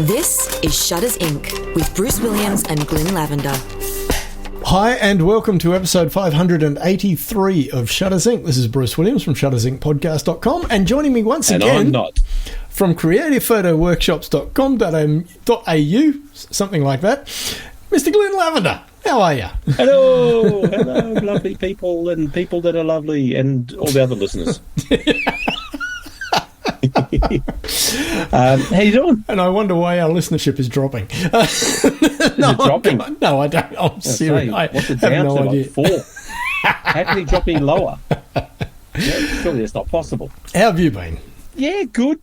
This is Shutters Inc. with Bruce Williams and Glynn Lavender. Hi and welcome to episode 583 of Shutters Inc. This is Bruce Williams from shuttersincpodcast.com, and joining me once again... And I'm not. From creativephotoworkshops.com.au, something like that, Mr. Glynn Lavender. How are you? Hello, lovely people and people that are lovely and all the other listeners. How you doing? And I wonder why our listenership is dropping. Is it dropping? No, I don't. I'm serious. What's it I have down no to? idea. Like 4? How can he drop any lower? Yeah, surely that's not possible. How have you been? Yeah, good,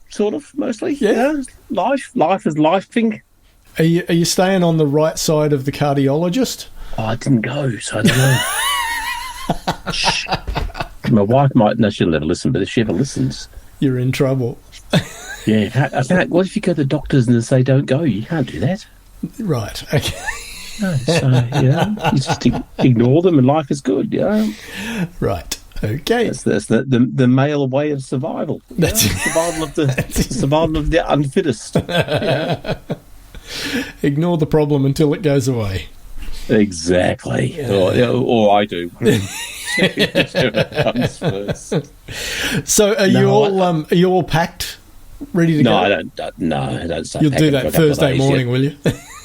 sort of, mostly. Yeah. Life is lifing. Are you staying on the right side of the cardiologist? Oh, I didn't go, so I don't know. Shh. My wife might know, she'll never listen, but if she ever listens... You're in trouble. Yeah, what if you go to the doctors and they say don't go? You can't do that. Right, okay. No, so, you just ignore them and life is good, Right, okay. That's the male way of survival. That's survival of the unfittest. Yeah. Ignore the problem until it goes away. Exactly. Or I do. Whichever comes first. So are you all packed, ready to go? I don't start. You'll do that Thursday morning, will you?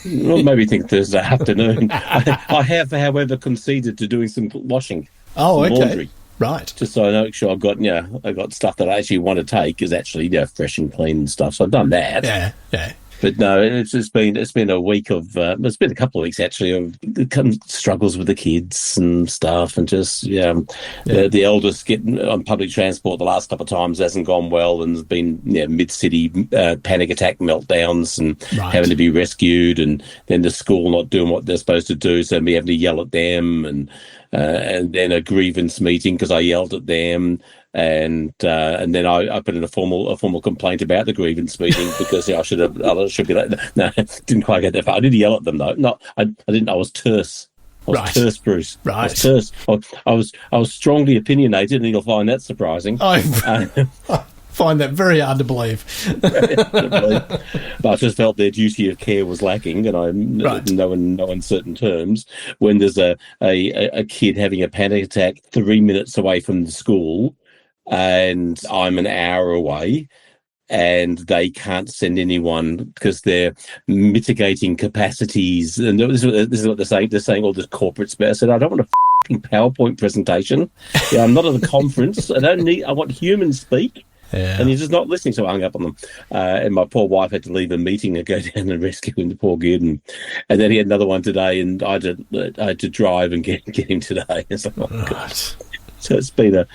Well, maybe think Thursday afternoon. I have, however, conceded to doing some washing. Oh, okay. Laundry. Right. Just so I make sure I've got stuff that I actually want to take is actually fresh and clean and stuff. So I've done that. Yeah. But no, it's been a week of it's been a couple of weeks actually of struggles with the kids and stuff, and just the eldest getting on public transport the last couple of times hasn't gone well, and there's been mid-city panic attack meltdowns and having to be rescued, and then the school not doing what they're supposed to do, so me having to yell at them, and then a grievance meeting because I yelled at them. And then I put in a formal complaint about the grievance meeting because I should be like, no, didn't quite get that far. I did yell at them though. No, I didn't. I was terse. I was terse, Bruce. Right. I was terse. I was strongly opinionated, and you'll find that surprising. I find that very hard to believe. But I just felt their duty of care was lacking, and no uncertain terms. When there's a kid having a panic attack 3 minutes away from the school, and I'm an hour away, and they can't send anyone because they're mitigating capacities. And this is what they're saying. They're saying all this corporate space. I said, I don't want a f***ing PowerPoint presentation. I'm not at a conference. I want human speak. Yeah. And he's just not listening, so I hung up on them. And my poor wife had to leave a meeting and go down and rescue him, the poor kid. And then he had another one today, and I had to drive and get him today. It's like, oh, God. So it's been a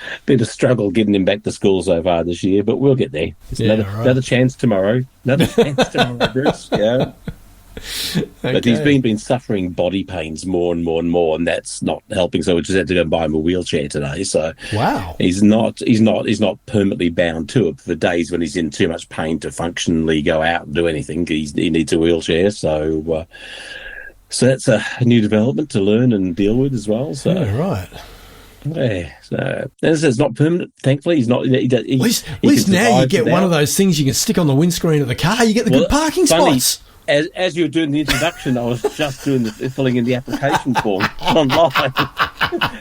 struggle getting him back to school so far this year, but we'll get there. Another chance tomorrow. Another chance tomorrow, Bruce. Yeah. Okay. But he's been suffering body pains more and more and more, and that's not helping. So we just had to go and buy him a wheelchair today. So wow, he's not permanently bound to it. For days when he's in too much pain to functionally go out and do anything, he needs a wheelchair. So that's a new development to learn and deal with as well. So right. Yeah, so it's not permanent. Thankfully, he's not. At least now you get one of those things you can stick on the windscreen of the car. You get the good parking spots. As you were doing the introduction, I was just filling in the application form online.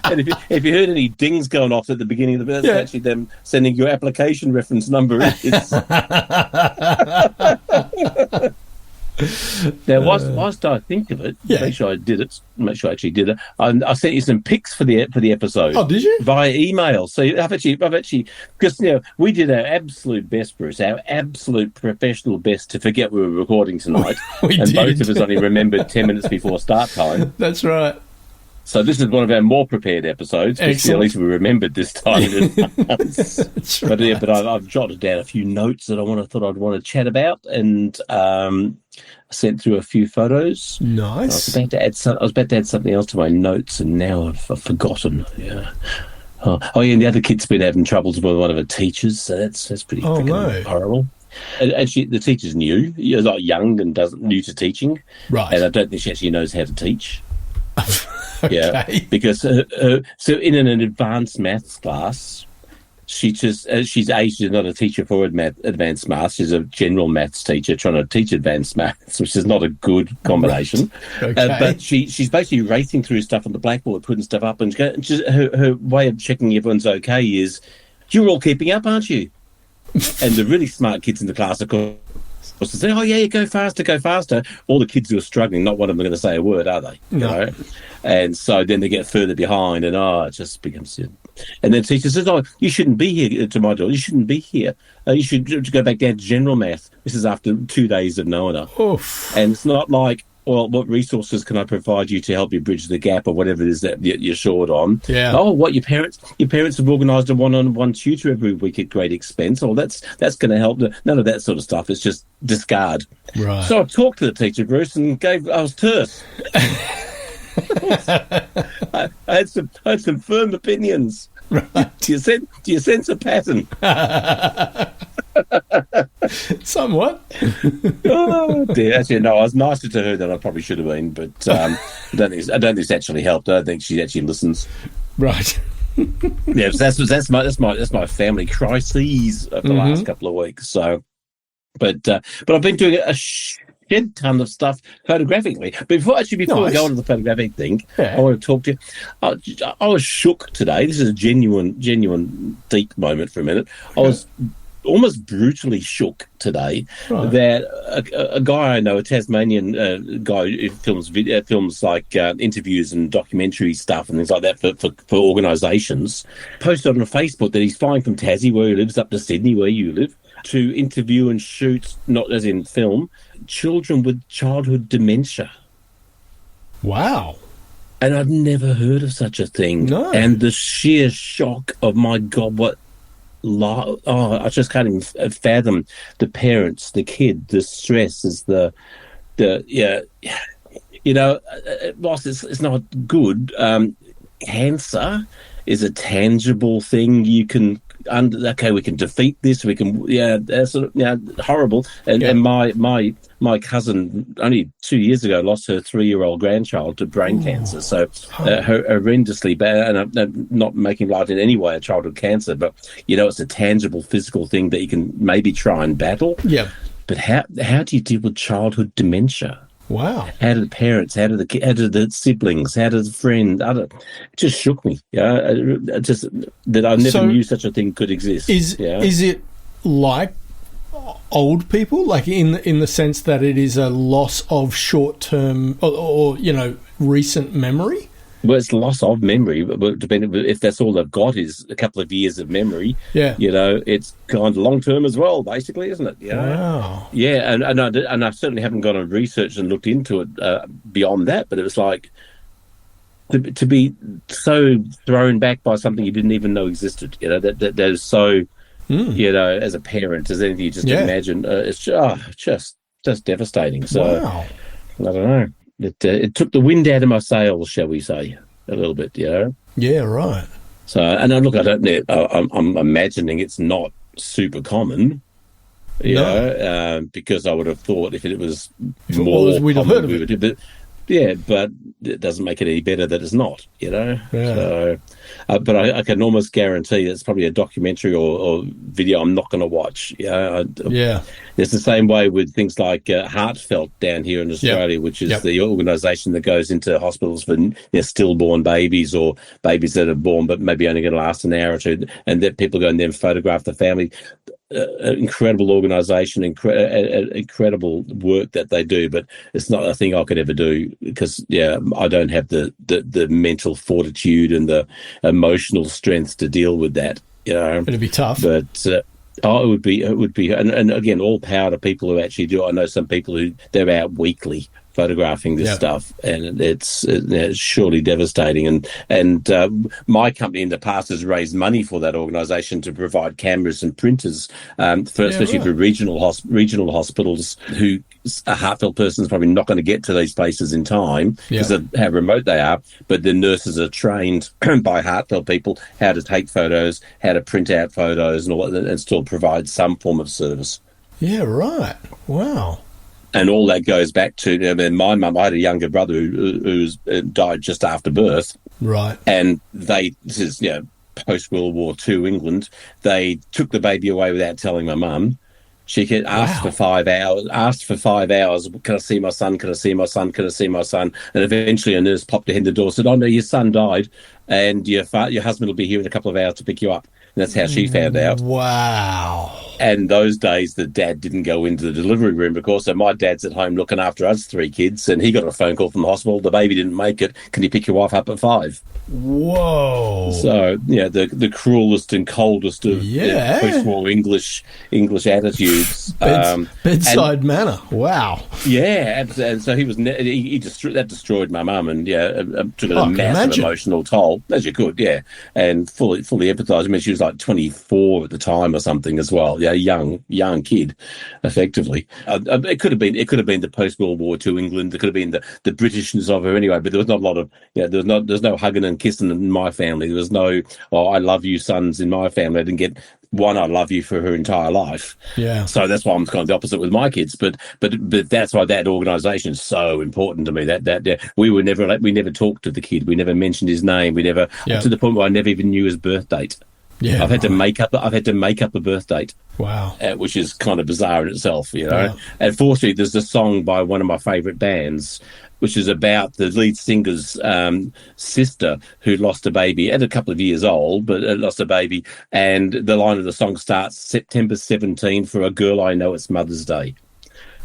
And if you heard any dings going off at the beginning of the video, that's actually them sending your application reference number. Now, whilst I think of it, make sure I actually did it. I sent you some pics for the episode. Oh, did you? Via email. So I've actually because we did our absolute best, Bruce, our absolute professional best to forget we were recording tonight, we and did. Both of us only remembered 10 minutes before start time. That's right. So this is one of our more prepared episodes, because at least we remembered this time. That's right. But I've jotted down a few notes that I thought I'd want to chat about, and sent through a few photos. Nice. I was about to add something else to my notes, and now I've forgotten. Yeah. And the other kid's been having troubles with one of her teachers, so that's pretty horrible. And the teacher's new, like young and new to teaching, right? And I don't think she actually knows how to teach. Okay. Yeah, because so in an advanced maths class, she's not a teacher for advanced maths. She's a general maths teacher trying to teach advanced maths, which is not a good combination. Right. Okay. But she's basically racing through stuff on the blackboard, putting stuff up, and her way of checking everyone's okay is, you're all keeping up, aren't you? And the really smart kids in the class, of course, say, oh, yeah, go faster, go faster. All the kids who are struggling, not one of them are going to say a word, are they? No. You know? And so then they get further behind, and it just becomes... And then the teacher says, oh, you shouldn't be here, to my daughter. You shouldn't be here. You should go back down to general math. This is after 2 days of knowing her. Oof. And it's not like, well, what resources can I provide you to help you bridge the gap, or whatever it is that you're short on? Yeah. Oh, what, your parents have organised a one-on-one tutor every week at great expense. Oh, that's going to help. None of that sort of stuff. It's just discard. Right. So I talked to the teacher, Bruce, and I was terse. I had some firm opinions. Right. Do you sense a pattern? Somewhat. Oh dear. Actually, no, I was nicer to her than I probably should have been, but I don't think it's actually helped. I don't think she actually listens. Right. Yeah, that's my family crises of the last couple of weeks. So, but I've been doing a shed ton of stuff photographically. Before we go on to the photographic thing, yeah. I want to talk to you. I was shook today. This is a genuine deep moment for a minute. I was almost brutally shook today that a guy I know, a Tasmanian guy who films like interviews and documentary stuff and things like that for organisations, posted on Facebook that he's flying from Tassie, where he lives, up to Sydney, where you live, to interview and shoot, not as in film, children with childhood dementia. Wow. And I've never heard of such a thing. No. And the sheer shock of, my God, I just can't even fathom the parents, the kid, the stress is whilst it's not good, cancer is a tangible thing. You can, we can defeat this. We can, that's horrible. And my cousin only 2 years ago lost her 3-year-old grandchild to brain cancer. So horrendously bad. And I'm not making light in any way of childhood cancer, but it's a tangible physical thing that you can maybe try and battle. Yeah. But how do you deal with childhood dementia? Wow. How do the parents, how do the siblings, how does the friend, it just shook me. Just that I never knew such a thing could exist. Is it like old people, like in the sense that it is a loss of short-term or recent memory? Well, it's loss of memory, but depending if that's all they've got is a couple of years of memory. Yeah, it's kind of long term as well, basically, isn't it? Wow. Yeah, and I certainly haven't gone and researched and looked into it beyond that. But it was like to be so thrown back by something you didn't even know existed. That is so. As a parent, as anything you just imagine, it's just devastating. So wow. I don't know. It took the wind out of my sails, shall we say, a little bit, Yeah, right. So, and look, I'm imagining it's not super common, because I would have thought if it was more we'd have heard of it. But it doesn't make it any better that it's not, Yeah. So, but I can almost guarantee that's probably a documentary or video I'm not going to watch. Yeah. It's the same way with things like Heartfelt down here in Australia, which is the organisation that goes into hospitals for stillborn babies or babies that are born but maybe only going to last an hour or two, and that people go and then photograph the family. Incredible organisation, incredible work that they do, but it's not a thing I could ever do because I don't have the mental fortitude and the emotional strength to deal with that. It'd be tough, but it would be, and again, all power to people who actually do it. I know some people who they're out weekly photographing this stuff, and it's surely devastating. And my company in the past has raised money for that organisation to provide cameras and printers, especially for regional hospitals who a heartfelt person is probably not going to get to these places in time because of how remote they are. But the nurses are trained by heartfelt people how to take photos, how to print out photos, and all that, and still provide some form of service. Yeah, right. Wow. And all that goes back to my mum. I had a younger brother who died just after birth. Right. And this is post-World War II England. They took the baby away without telling my mum. She asked for 5 hours. Asked for 5 hours. Can I see my son? Can I see my son? Can I see my son? And eventually, a nurse popped her head in the door, and said, "Oh no, your son died, and your husband will be here in a couple of hours to pick you up." And that's how she found out. Wow. And those days, the dad didn't go into the delivery room, of course. So my dad's at home looking after us 3 kids, and he got a phone call from the hospital. The baby didn't make it. Can you pick your wife up at 5? Whoa. So, the cruelest and coldest of post-war English attitudes. Bedside manner. Wow. Yeah, and so he was. That destroyed my mum, and took a massive emotional toll, as you could, and fully empathised. I mean, she was like 24 at the time or something as well. Yeah, young kid, effectively. It could have been the post-World War II England. It could have been the Britishness of her anyway. But there was not a lot of there's no hugging and kissing in my family. There was no I love you sons in my family. I didn't get one I love you for her entire life. Yeah. So that's why I'm kind of the opposite with my kids. But that's why that organisation is so important to me. That we never talked to the kid. We never mentioned his name. We never to the point where I never even knew his birth date. Yeah, I've had to make up a birth date. Wow, which is kind of bizarre in itself, Yeah. And fortunately, there's a song by one of my favourite bands, which is about the lead singer's sister who lost a baby at a couple of years old, but lost a baby. And the line of the song starts, "September 17, for a girl I know, it's Mother's Day."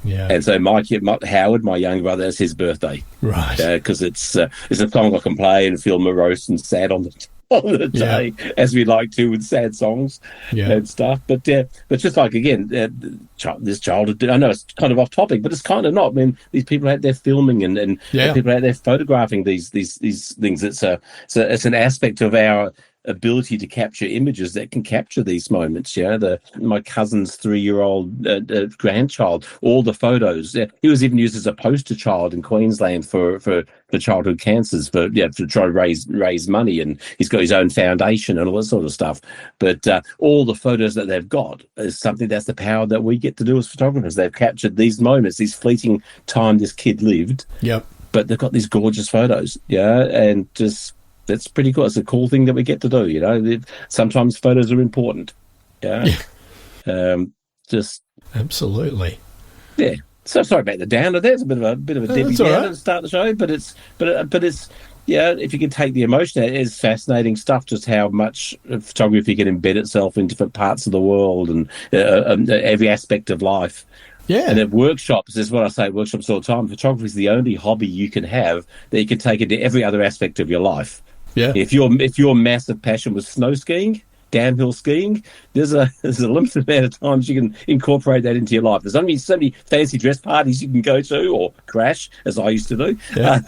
Yeah. And so my kid, Howard, my younger brother, it's his birthday. Right. Because it's a song I can play and feel morose and sad on the day, as we like to with sad songs and stuff. But just like, again, this childhood, I know it's kind of off topic, but it's kind of not. I mean, these people out there filming and people out there photographing these things. It's an aspect of our ability to capture images that can capture these moments. My cousin's 3-year-old grandchild, all the photos. He was even used as a poster child in Queensland for childhood cancers, to try to raise money, and he's got his own foundation and all that sort of stuff. But all the photos that they've got is something that's the power that we get to do as photographers. They've captured these moments, these fleeting time this kid lived. Yep. But they've got these gorgeous photos. And just. That's pretty cool. It's a cool thing that we get to do, Sometimes photos are important. Just absolutely. Yeah. So sorry about the downer. There's a bit of a Debbie downer to start the show, but it's if you can take the emotion out, it is fascinating stuff. Just how much photography can embed itself in different parts of the world and every aspect of life. Yeah. And at workshops, this is what I say at workshops all the time. Photography is the only hobby you can have that you can take into every other aspect of your life. Yeah. If your massive passion was snow skiing, downhill skiing, there's a limited amount of times you can incorporate that into your life. There's only so many fancy dress parties you can go to, or crash, as I used to do. Yeah.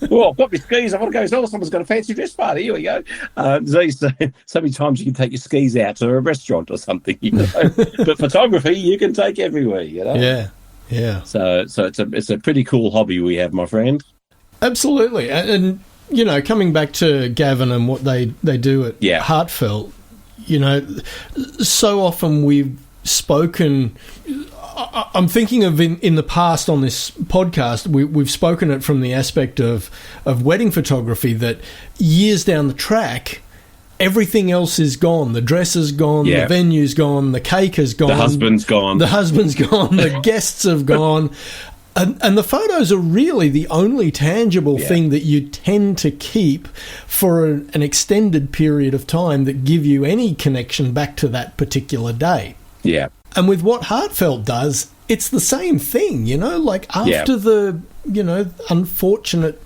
Well, I've got my skis. I want to go. Oh, someone's got a fancy dress party. Here we go. So many times you can take your skis out to a restaurant or something. But photography you can take everywhere. Yeah. Yeah. So it's a pretty cool hobby we have, my friend. Absolutely. And coming back to Gavin and what they do at Heartfelt, so often we've spoken. I'm thinking of in the past on this podcast, we've spoken it from the aspect of wedding photography, that years down the track, everything else is gone. The dress is gone, the venue's gone, the cake is gone, the husband's gone, the guests have gone. And the photos are really the only tangible thing that you tend to keep for an extended period of time that give you any connection back to that particular day. Yeah. And with what Heartfelt does, it's the same thing, like after the, unfortunate,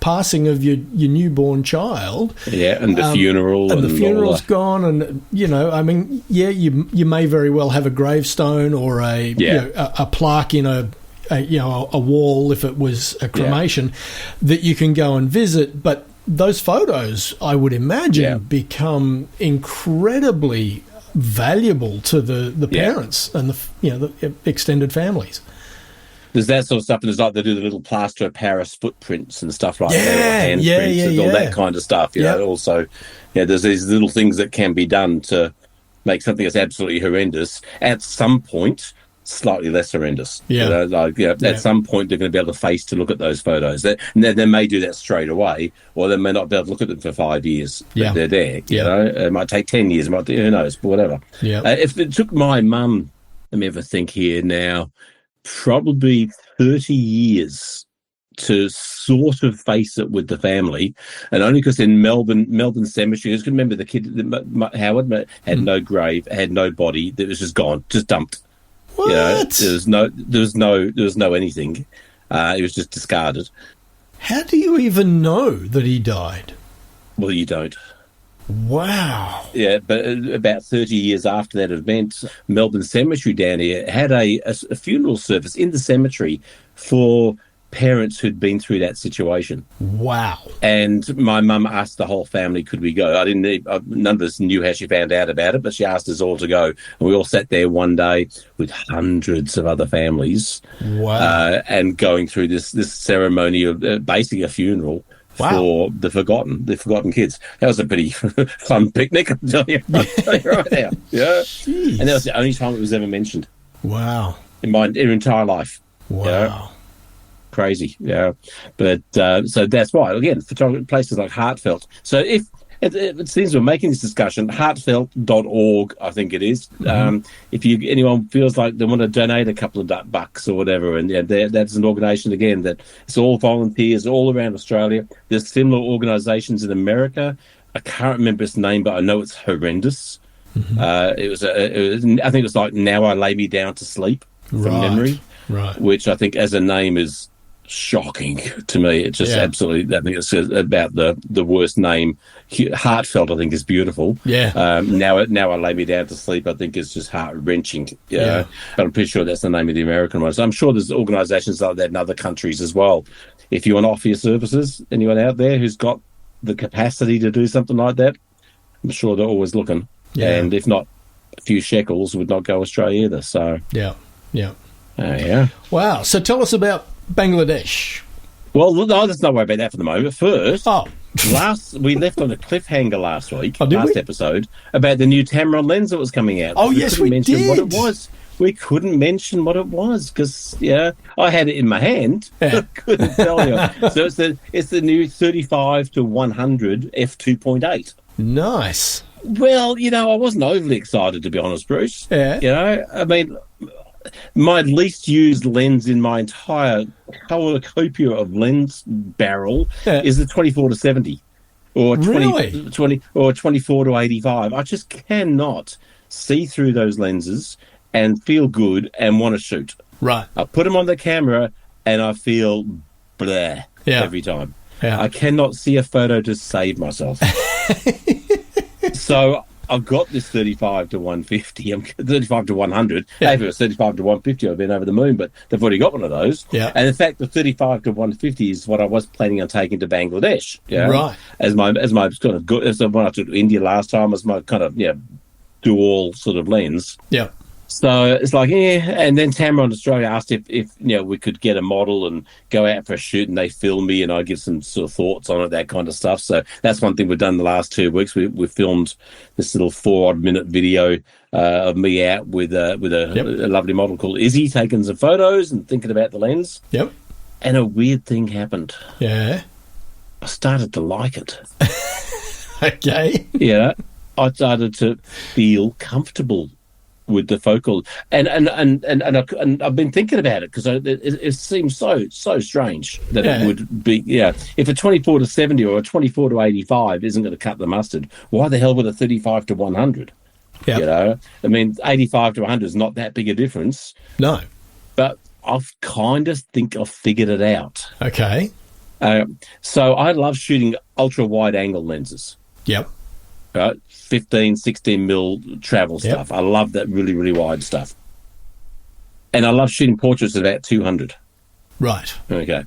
passing of your newborn child. Yeah, and the funeral. And the funeral's gone, and, you may very well have a gravestone or a plaque in a wall if it was a cremation that you can go and visit. But those photos, I would imagine, become incredibly valuable to the parents and the extended families. There's that sort of stuff, and there's like they do the little plaster of Paris footprints and stuff like that, or handprints and all that kind of stuff. Also, there's these little things that can be done to make something that's absolutely horrendous at some point slightly less horrendous. Yeah. At some point they're going to be able to face to look at those photos. And they may do that straight away, or they may not be able to look at them for 5 years. Yeah. But they're there. You know, it might take 10 years. Who knows? But whatever. Yeah. If it took my mum, let me ever think here now, probably 30 years to sort of face it with the family, and only because in Melbourne Cemetery, I just remember the kid, Howard, had no grave, had no body, that was just gone, just dumped. What? You know, there was no anything. It was just discarded. How do you even know that he died? Well, you don't. Wow. Yeah, but about 30 years after that event, Melbourne Cemetery down here had a funeral service in the cemetery for parents who'd been through that situation. Wow. And my mum asked the whole family, could we go? None of us knew how she found out about it, but she asked us all to go. And we all sat there one day with hundreds of other families. Wow. And going through this ceremony of basically a funeral. Wow. For the forgotten kids. That was a pretty fun picnic, I'll tell you right now. Yeah. Jeez. And that was the only time it was ever mentioned. Wow. In my entire life. Wow. You know? Crazy, yeah. But so that's why, again, photography places like Heartfelt. So if it seems we're making this discussion, heartfelt.org, I think it is. Mm-hmm. If anyone feels like they want to donate a couple of bucks or whatever, and that's an organisation, again, that it's all volunteers all around Australia. There's similar organisations in America. I can't remember its name, but I know it's horrendous. Mm-hmm. I think it was like Now I Lay Me Down to Sleep from memory. Right. Which I think as a name is shocking to me. It's just absolutely, I think it's about the worst name. Heartfelt, I think, is beautiful. Yeah. Now I Lay Me Down to Sleep, I think, is just heart-wrenching. Yeah. But I'm pretty sure that's the name of the American one. So I'm sure there's organisations like that in other countries as well. If you want to offer your services, anyone out there who's got the capacity to do something like that, I'm sure they're always looking. Yeah. And if not, a few shekels would not go astray either. So yeah. Yeah. Wow. So tell us about Bangladesh. Well, no, there's no worry about that for the moment. First, we left on a cliffhanger last week, episode, about the new Tamron lens that was coming out. Oh, yes, we did. What it was. We couldn't mention what it was because, I had it in my hand. I couldn't tell you. So it's the new 35 to 100 f2.8. Nice. Well, I wasn't overly excited, to be honest, Bruce. Yeah. I mean, my least used lens in my entire cornucopia of lens barrel is the 24 to 70 or 20 or 24 to 85. I just cannot see through those lenses and feel good and want to shoot. Right. I put them on the camera and I feel bleh every time. Yeah. I cannot see a photo to save myself. So I've got this 35 to 150. I'm 35 to 100. Yeah. If it was 35 to 150, I've been over the moon, but they've already got one of those. Yeah. And in fact, the 35 to 150 is what I was planning on taking to Bangladesh. Yeah. Right. As my kind of good, as when I took to India last time, as my kind of dual sort of lens. Yeah. So it's like, and then Tamron Australia asked if we could get a model and go out for a shoot, and they film me and I give some sort of thoughts on it, that kind of stuff. So that's one thing we've done the last 2 weeks. We filmed this little 4-odd-minute video of me out with a lovely model called Izzy, taking some photos and thinking about the lens. Yep. And a weird thing happened. Yeah. I started to like it. Okay. Yeah. I started to feel comfortable with the focal, and I've been thinking about it because it seems so strange that it would be if a 24 to 70 or a 24 to 85 isn't going to cut the mustard, why the hell would a 35 to 100? Yeah. I mean, 85 to 100 is not that big a difference. No, but I've kind of think I've figured it out. Okay. So I love shooting ultra wide angle lenses. Yep. Right, 15, 16 mil travel stuff. I love that really, really wide stuff. And I love shooting portraits at about 200. Right. Okay.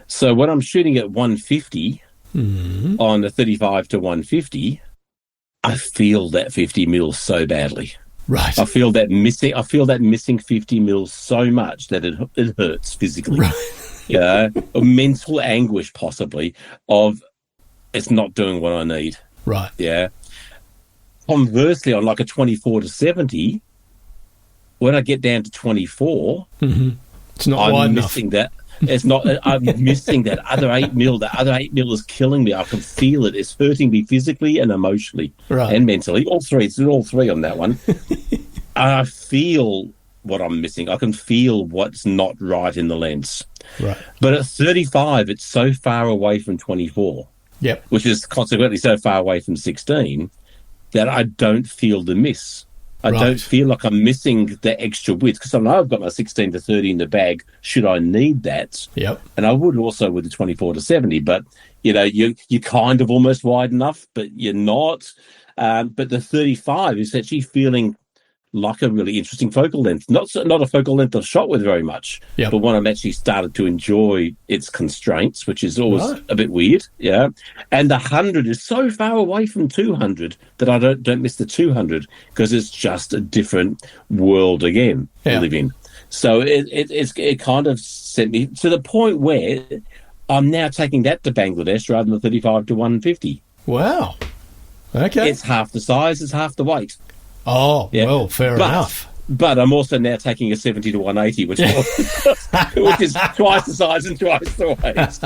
So when I'm shooting at 150 on the 35 to 150, I feel that 50 mil so badly. Right. I feel that missing 50 mil so much that it hurts physically. Right. A mental anguish possibly of it's not doing what I need. Right. Yeah. Conversely, on like a 24 to 70 when I get down to 24, it's not wide enough. It's not. I'm missing that other 8 mil. That other 8 mil is killing me. I can feel it. It's hurting me physically and emotionally and mentally. All three. It's all three on that one. I feel what I'm missing. I can feel what's not right in the lens. Right. But at 35, it's so far away from 24. Yep. Which is consequently so far away from 16 that I don't feel the miss. I don't feel like I'm missing the extra width because I know I've got my 16 to 30 in the bag should I need that. Yep. And I would also with the 24 to 70, but, you're kind of almost wide enough, but you're not. But the 35 is actually feeling like a really interesting focal length. Not a focal length I've shot with very much, but one I've actually started to enjoy its constraints, which is always a bit weird. Yeah. And the 100 is so far away from 200 that I don't miss the 200 because it's just a different world again to live in. So it kind of sent me to the point where I'm now taking that to Bangladesh rather than the 35 to 150. Wow. Okay. It's half the size, it's half the weight. Oh, well, fair enough. But I'm also now taking a 70 to 180, which is twice the size and twice the weight.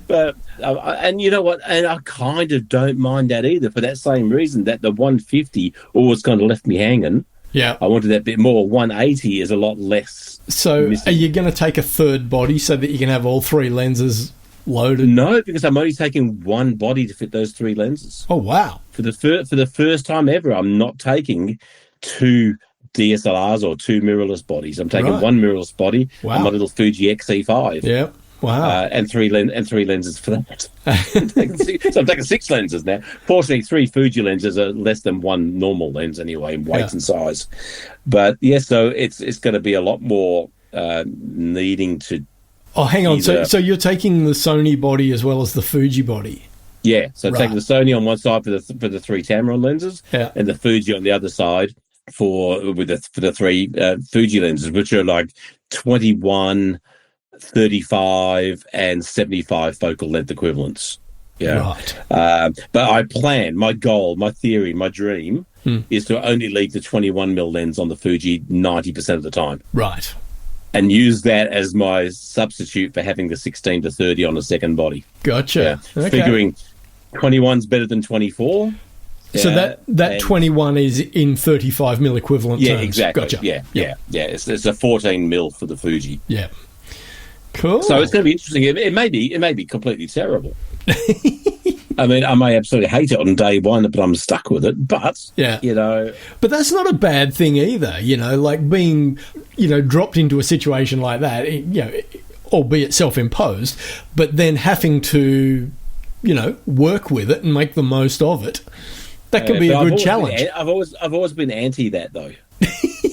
But and you know what? And I kind of don't mind that either for that same reason that the 150 always kind of left me hanging. Yeah. I wanted that bit more. 180 is a lot less. So missing. Are you going to take a third body so that you can have all three lenses loaded? No, because I'm only taking one body to fit those three lenses. Oh, wow. For the first time ever, I'm not taking two DSLRs or two mirrorless bodies. I'm taking one mirrorless body and my little Fuji XE5. Yeah. Wow. And three lenses for that. So I'm taking 6 lenses now. Fortunately, 3 Fuji lenses are less than one normal lens anyway in weight and size. But so it's going to be a lot more needing to. Oh, hang on. So you're taking the Sony body as well as the Fuji body? Yeah. So taking the Sony on one side for the 3 Tamron lenses, and the Fuji on the other side for the 3 Fuji lenses, which are like 21, 35, and 75 focal length equivalents. Yeah. Right. But I plan, my goal, my theory, my dream is to only leave the 21 mil lens on the Fuji 90% of the time. Right. And use that as my substitute for having the 16 to 30 on a second body. Gotcha. Yeah. Okay. Figuring 21's better than 24. So that 21 is in 35 mil equivalent terms. Yeah, exactly. Gotcha. Yeah. It's a 14 mil for the Fuji. Yeah. Cool. So it's going to be interesting. It may be completely terrible. I mean, I may absolutely hate it on day one, but I'm stuck with it. But, But that's not a bad thing either, like being, dropped into a situation like that, albeit self-imposed, but then having to, work with it and make the most of it. That can be a good challenge. I've always been anti that, though.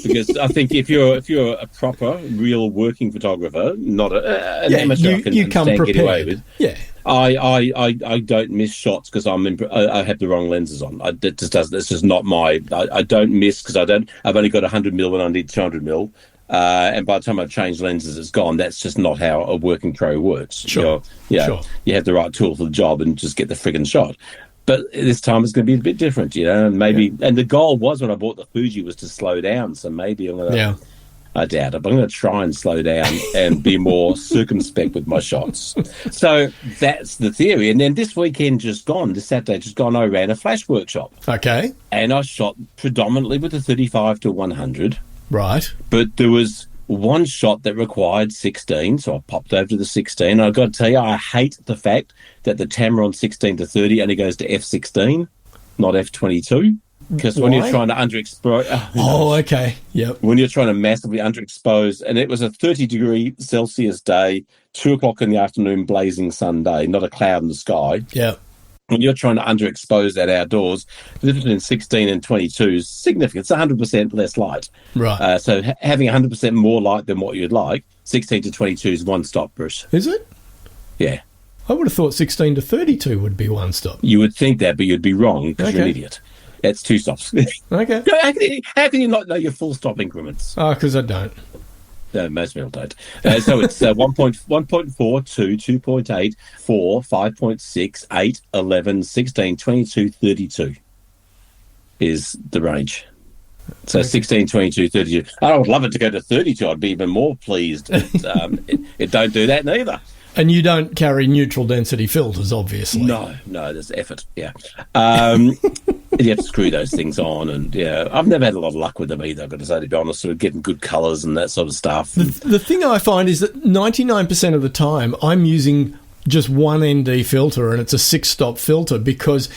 Because I think if you're a proper, real working photographer, not an amateur, you come prepared. Get away with. Yeah, I don't miss shots because I have the wrong lenses on. It's just not my. I don't miss because I've only got 100 mil when I need 200 mil, and by the time I change lenses, it's gone. That's just not how a working pro works. Sure. Sure. You have the right tool for the job and just get the friggin' shot. But this time it's going to be a bit different, and maybe. And the goal was when I bought the Fuji was to slow down. So maybe I'm going to. Yeah. I doubt it, but I'm going to try and slow down and be more circumspect with my shots. So that's the theory. And then this weekend this Saturday just gone, I ran a flash workshop. Okay. And I shot predominantly with the 35 to 100. Right. But there was one shot that required 16, so I popped over to the 16. And I've got to tell you, I hate the fact that the Tamron 16 to 30 only goes to f16, not f22. Because when you're trying to underexpose... okay. Yep. When you're trying to massively underexpose, and it was a 30-degree Celsius day, 2 o'clock in the afternoon, blazing sun day, not a cloud in the sky. Yeah. When you're trying to underexpose that outdoors, the difference between 16 and 22 is significant. It's 100% less light. Right. So having 100% more light than what you'd like, 16 to 22 is one stop, Bruce. Is it? Yeah. I would have thought 16 to 32 would be one stop. You would think that, but you'd be wrong because you're an idiot. It's 2 stops. Okay. How can you not know your full stop increments? Oh, because I don't. No, most people don't. So it's 1.4, 2, 2.8, 4, 5.6, 8, 11, 16, 22, 32 is the range. So 16, 22, 32. I would love it to go to 32. I'd be even more pleased. But it don't do that neither. And you don't carry neutral density filters, obviously. No, there's effort, yeah. You have to screw those things on, and I've never had a lot of luck with them either, I've got to say, to be honest, sort of getting good colours and that sort of stuff. The thing I find is that 99% of the time I'm using just one ND filter, and it's a 6-stop filter, because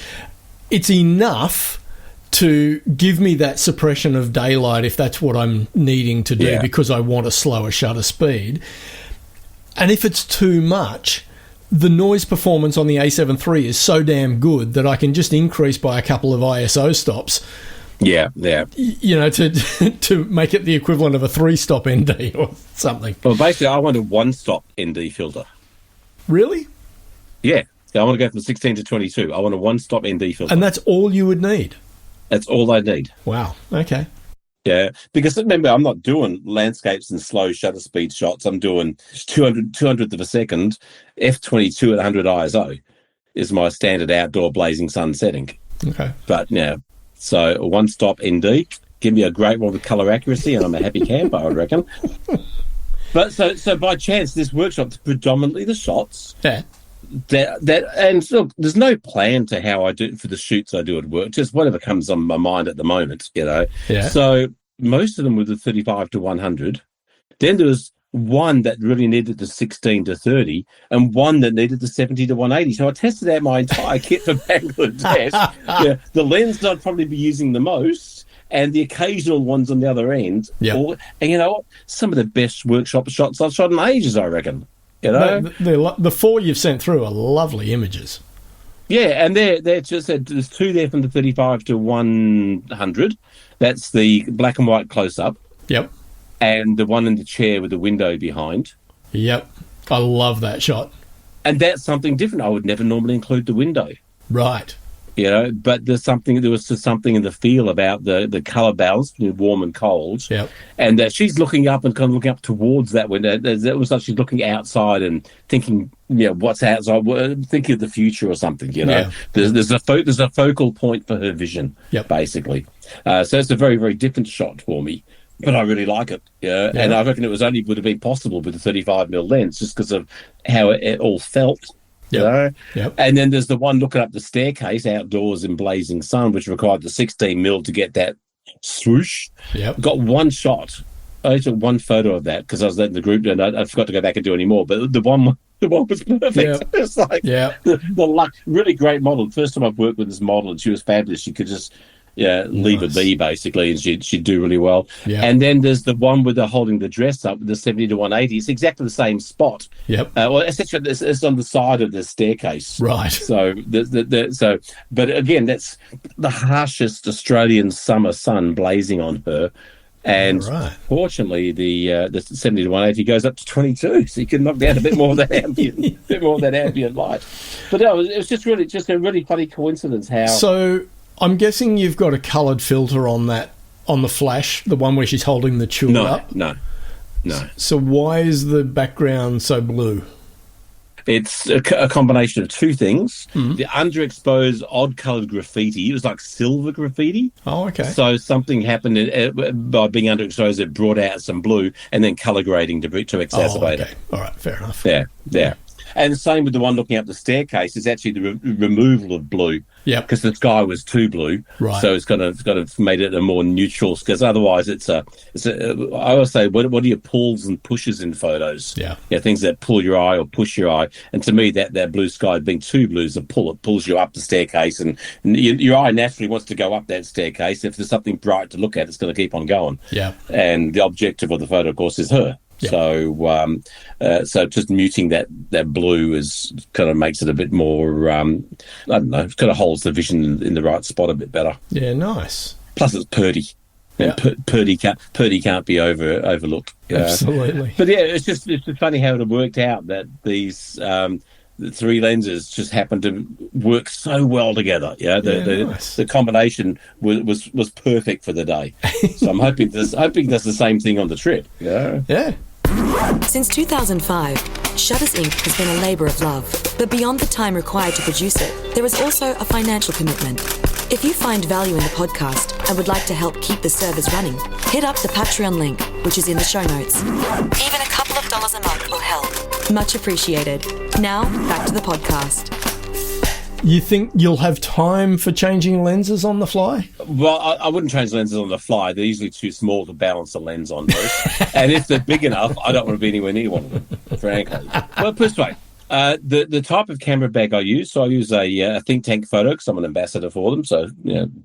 it's enough to give me that suppression of daylight if that's what I'm needing to do, because I want a slower shutter speed. And if it's too much, the noise performance on the A7 III is so damn good that I can just increase by a couple of ISO stops. Yeah. To make it the equivalent of a 3-stop ND or something. Well, basically, I want a 1-stop ND filter. Really? Yeah. I want to go from 16 to 22. I want a 1-stop ND filter. And that's all you would need? That's all I need. Wow. Okay. Yeah, because remember, I'm not doing landscapes and slow shutter speed shots. I'm doing 200th of a second, f22 at 100 ISO is my standard outdoor blazing sun setting. Okay. But, so a 1-stop ND, give me a great one with colour accuracy, and I'm a happy camper, I reckon. But so by chance, this workshop's predominantly the shots. Yeah. And look, there's no plan to how I do it for the shoots I do at work, just whatever comes on my mind at the moment, Yeah. So most of them were the 35 to 100. Then there was one that really needed the 16 to 30 and one that needed the 70 to 180. So I tested out my entire kit for Bangladesh. The lens I'd probably be using the most, and the occasional ones on the other end. Yep. And you know what? Some of the best workshop shots I've shot in ages, I reckon. The 4 you've sent through are lovely images. Yeah, and they're just there's 2 there from the 35 to 100. That's the black and white close up. Yep. And the one in the chair with the window behind. Yep. I love that shot. And that's something different. I would never normally include the window. Right. But there was just something in the feel about the colour balance between warm and cold. Yep. And that she's looking up and kind of looking up towards that window. It was like she's looking outside and thinking, what's outside, thinking of the future or something, Yeah. There's a focal point for her vision, basically. So it's a very, very different shot for me. But I really like it, And I reckon it would have been possible with the 35mm lens just because of how it all felt. Yep. And then there's the one looking up the staircase outdoors in blazing sun, which required the 16mm to get that swoosh. Yep. Got one shot. I took one photo of that because I was letting the group do, and I forgot to go back and do any more. But the one was perfect. Yep. It's like the luck. Really great model. First time I've worked with this model, and she was fabulous. She could just leave it be, basically, and she'd do really well. Yeah. And then there's the one with the holding the dress up with the 70 to 180. It's exactly the same spot. Yep. Well, essentially, it's on the side of the staircase. Right. So, but again, that's the harshest Australian summer sun blazing on her. And fortunately, the 70 to 180 goes up to 22, so you can knock down a bit more of that ambient light. But no, it was just a really funny coincidence how. So I'm guessing you've got a coloured filter on the flash, the one where she's holding the tulip up. No. So why is the background so blue? It's a combination of two things. Mm-hmm. The underexposed, odd-coloured graffiti. It was like silver graffiti. Oh, okay. So something happened by being underexposed. It brought out some blue, and then colour grading to exacerbate it. All right, fair enough. Yeah. And the same with the one looking up the staircase. It's actually the removal of blue. Yeah. Because the sky was too blue. Right. So it's kind of made it a more neutral. Because otherwise, I always say, what are your pulls and pushes in photos? Yeah. Things that pull your eye or push your eye. And to me, that blue sky being too blue is a pull. It pulls you up the staircase, and your eye naturally wants to go up that staircase. If there's something bright to look at, it's going to keep on going. Yeah. And the objective of the photo, of course, is her. Yep. So just muting that blue is kind of makes it a bit more, I don't know, it kind of holds the vision in the right spot a bit better. Yeah, nice. Plus it's Purdy. Yeah. Purdy can't be overlooked. Absolutely. But yeah, it's just funny how it worked out that these the 3 lenses just happened to work so well together. Nice. The combination was perfect for the day. So I'm hoping that's the same thing on the trip. Yeah. Since 2005, Shutters Inc. has been a labour of love. But beyond the time required to produce it, there is also a financial commitment. If you find value in the podcast and would like to help keep the servers running, hit up the Patreon link, which is in the show notes. Even a couple of dollars a month will help. Much appreciated. Now, back to the podcast. You think you'll have time for changing lenses on the fly? Well, I wouldn't change lenses on the fly. They're usually too small to balance the lens on, Bruce. And if they're big enough, I don't want to be anywhere near one of them, frankly. Well, put it this way. The type of camera bag I use, so I use a think tank photo because I'm an ambassador for them, so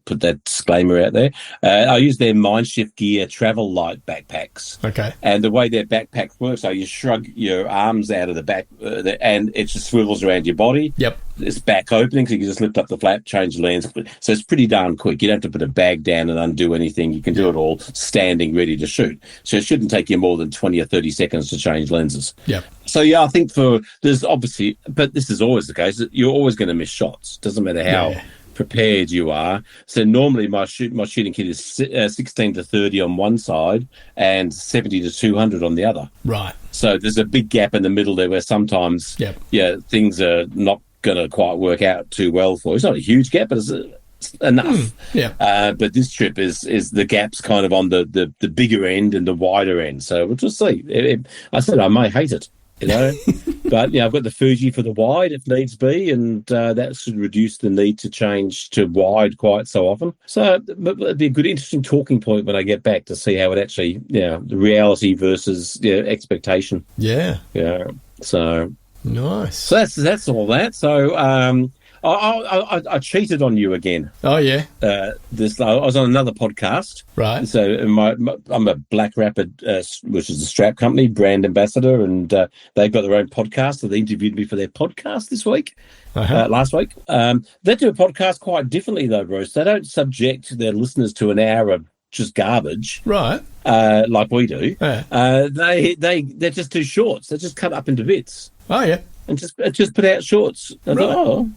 put that disclaimer out there. I use their Mindshift Gear travel light backpacks. Okay. And the way their backpacks work, so you shrug your arms out of the back and it just swivels around your body. Yep. It's back opening, so you can just lift up the flap, change the lens. So it's pretty darn quick. You don't have to put a bag down and undo anything. You can do it all standing ready to shoot. So it shouldn't take you more than 20 or 30 seconds to change lenses. Yep. So, yeah, I think there's obviously, but this is always the case, you're always going to miss shots. Doesn't matter how prepared you are. So normally my shooting kit is 16 to 30 on one side and 70 to 200 on the other. Right. So there's a big gap in the middle there where sometimes things are not going to quite work out too well for you. It's not a huge gap, but it's enough. But this trip is the gap's kind of on the bigger end and the wider end. So we'll just see. I said I may hate it. But I've got the Fuji for the wide if needs be, and that should reduce the need to change to wide quite so often. So it'd be a good, interesting talking point when I get back to see how it actually, the reality versus expectation. Yeah. So nice. So that's all that. So I cheated on you again. Oh yeah. I was on another podcast. Right. So I'm a Black Rapid, which is a strap company, brand ambassador, and they've got their own podcast. So they interviewed me for their podcast this week, last week. They do a podcast quite differently though, Bruce. They don't subject their listeners to an hour of just garbage, right? Like we do. Yeah. They're just too shorts. They're just cut up into bits. Oh yeah. And just put out shorts. I thought,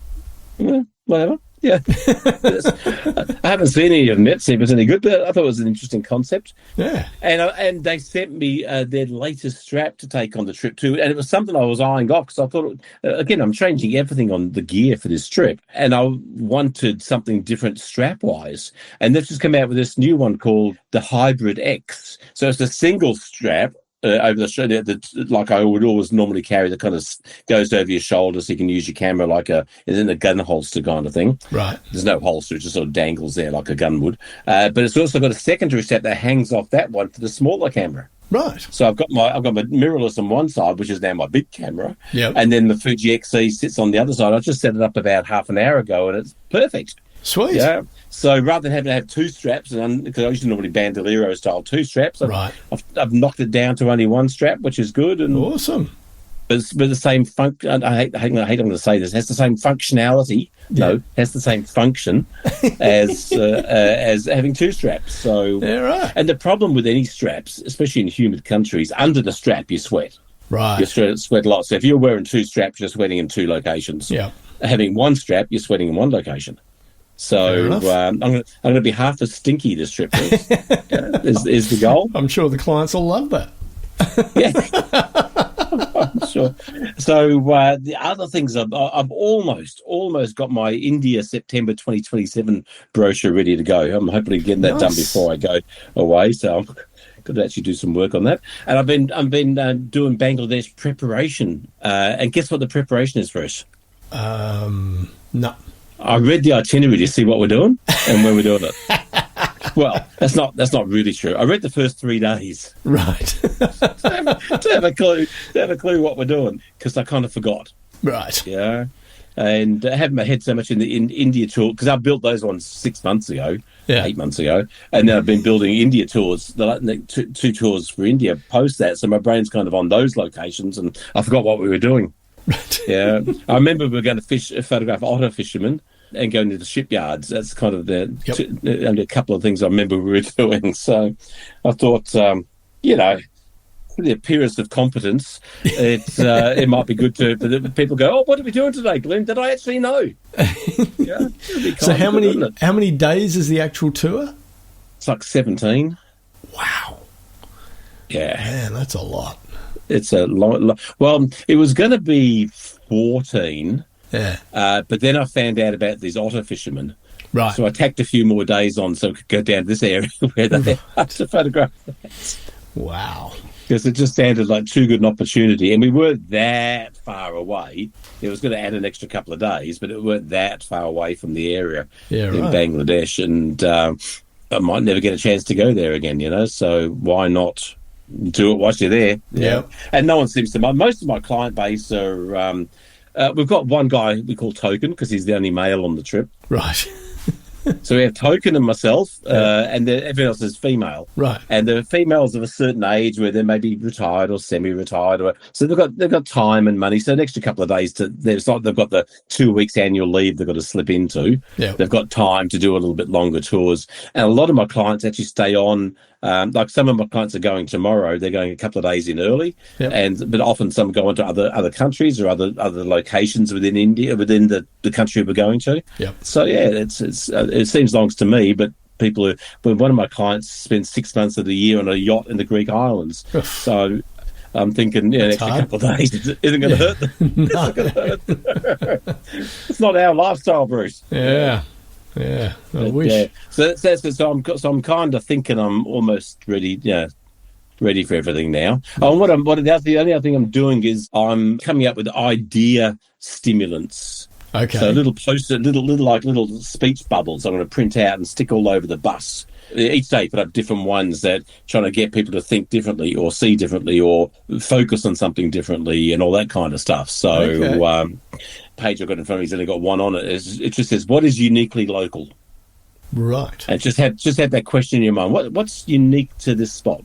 whatever. Yeah. I haven't seen any of them yet, see if it's any good, but I thought it was an interesting concept. Yeah. And they sent me their latest strap to take on the trip too, and it was something I was eyeing off because I thought, again, I'm changing everything on the gear for this trip, and I wanted something different strap-wise. And they've just come out with this new one called the Hybrid X. So it's a single strap, over the shoulder, like I would always normally carry, that kind of goes over your shoulder so you can use your camera like it's in a gun holster kind of thing. Right. There's no holster, it just sort of dangles there like a gun would. But it's also got a secondary strap that hangs off that one for the smaller camera. Right. So I've got my mirrorless on one side, which is now my big camera. Yep. And then the Fuji XE sits on the other side. I just set it up about half an hour ago and it's perfect. Sweet. Yeah. So rather than having to have two straps, and because I used to normally bandolero style two straps, I've knocked it down to only one strap, which is good. And awesome. But the same function. I hate I'm going to say this. It has the same functionality. Yeah. No, has the same function as having two straps. So right. And the problem with any straps, especially in humid countries, under the strap you sweat. Right. You sweat a lot. So if you're wearing two straps, you're sweating in two locations. Yeah. Having one strap, you're sweating in one location. So I'm going to be half as stinky this trip. Is the goal. I'm sure the clients will love that. I'm sure. So the other things, I've almost got my India September 2027 brochure ready to go. I'm hopefully getting that done before I go away. So I'm going to actually do some work on that. And I've been doing Bangladesh preparation. And guess what the preparation is for us? No. I read the itinerary to see what we're doing and when we're doing it. Well, that's not really true. I read the first 3 days. Right. to have a clue what we're doing, because I kind of forgot. Right. Yeah. And I haven't my head so much in the India tour, because I built those ones 6 months ago, 8 months ago, and then I've been building India tours, the two tours for India post that, so my brain's kind of on those locations, and I forgot what we were doing. Right. Yeah. I remember we were going to photograph otter fishermen and going to the shipyards. That's kind of only a couple of things I remember we were doing. So I thought, for the appearance of competence, it might be good for people go, oh, what are we doing today, Glynn? Did I actually know? Yeah. So how many days is the actual tour? It's like 17. Wow. Yeah. Man, that's a lot. It's a long. Well, it was going to be 14. Yeah. But then I found out about these otter fishermen. Right. So I tacked a few more days on so I could go down to this area where they had to photograph that. Wow. Because it just sounded like too good an opportunity. And we weren't that far away. It was going to add an extra couple of days, but it weren't that far away from the area in Bangladesh. And I might never get a chance to go there again, so why not do it whilst you're there? Yeah. And no one seems to mind. Most of my client base are... we've got one guy we call Token because he's the only male on the trip. Right. So we have Token and myself, and everyone else is female. Right. And the females of a certain age where they may be retired or semi-retired, so they've got time and money. So an extra couple of days they've got the 2 weeks annual leave they've got to slip into. Yeah. They've got time to do a little bit longer tours, and a lot of my clients actually stay on. Like some of my clients are going tomorrow, they're going a couple of days in early, but often some go into other countries or other locations within India, within the country we're going to. Yep. So it seems long to me, but when one of my clients spends 6 months of the year on a yacht in the Greek islands, so I'm thinking, an extra couple of days isn't going to hurt them. No. It's not our lifestyle, Bruce. Yeah. Yeah, I wish. Yeah. So I'm kind of thinking I'm almost ready. Ready for everything now. The only other thing I'm doing is I'm coming up with idea stimulants. Okay. So little speech bubbles I'm going to print out and stick all over the bus. Each day put up different ones that trying to get people to think differently or see differently or focus on something differently and all that kind of stuff. So page I've got in front of me has only got one on it. It just says, what is uniquely local? Right. And just have that question in your mind. What's unique to this spot?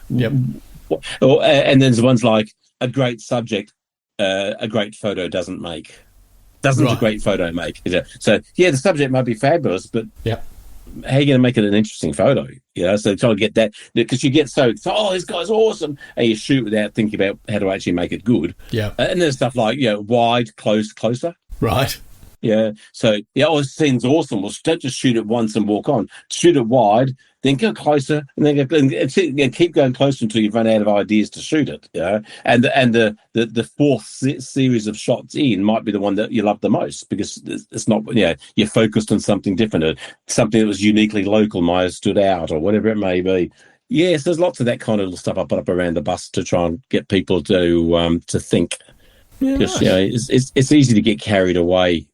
And then there's ones like a great subject, a great photo doesn't make. Doesn't a great photo make? So the subject might be fabulous, but how are you going to make it an interesting photo? So trying to get that, because you get so this guy's awesome, and you shoot without thinking about how to actually make it good. Yeah. And there's stuff like wide, close, closer. Right. Yeah. So this scene's awesome. Well, don't just shoot it once and walk on. Shoot it wide, then go closer, and then keep going closer until you've run out of ideas to shoot it. And the fourth series of shots in might be the one that you love the most because it's not you're focused on something different, or something that was uniquely local might have stood out, or whatever it may be. Yes, there's lots of that kind of little stuff I put up around the bus to try and get people to think. Because it's easy to get carried away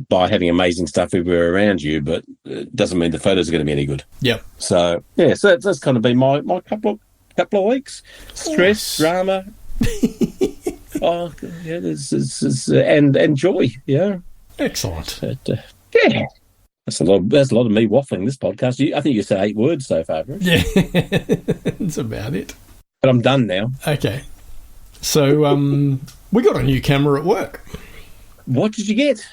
by having amazing stuff everywhere around you, but it doesn't mean the photos are going to be any good. Yep. So that's kind of been my couple of weeks. Stress, drama, and joy. Yeah. Excellent. But, that's a lot of me waffling this podcast. I think you said 8 words so far, Bruce. Yeah, that's about it. But I'm done now. Okay. So we got a new camera at work. What did you get?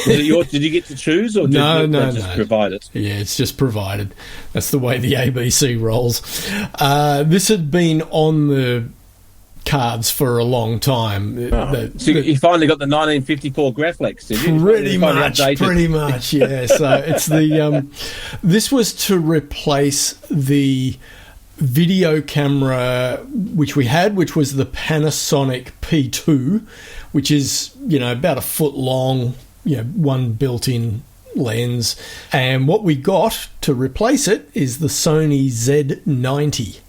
Did you get to choose, or did they just provide it? Yeah, it's just provided. That's the way the ABC rolls. This had been on the cards for a long time. So you finally got the 1954 Graflex, did you? Pretty much, yeah. So it's the this was to replace the video camera which we had, which was the Panasonic P2, which is about a foot long, one built-in lens, and what we got to replace it is the Sony Z90,